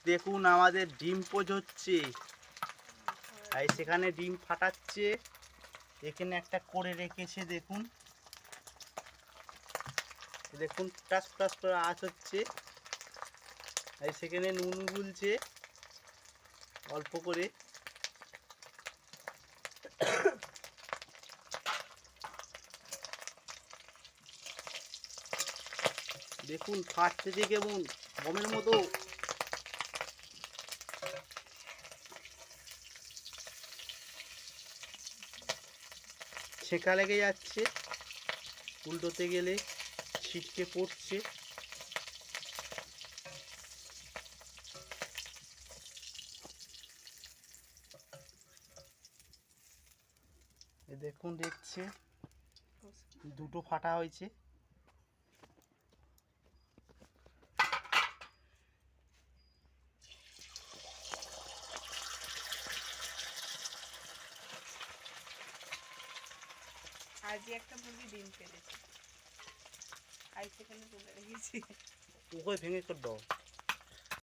দেখুন আমাদের ডিম পোচ হচ্ছে, আর সেখানে ডিম ফাটাচ্ছে। এখানে একটা করে রেখেছে, দেখুন দেখুন টাস টাস করে আওয়াজ হচ্ছে। আর সেখানে নুন গুলছে অল্প করে। দেখুন ফাটতেছে কেমন বমের মতো। ছেঁকা লেগে যাচ্ছে, উল্টোতে গেলে ছিটকে পড়ছে। দেখুন দেখছে দুটো ফাটা হয়েছে। আজই একটা মুরগি ডিম পেড়েছে, সেখানে তুলে রেখেছি। ওকে ভেঙে করে দাও।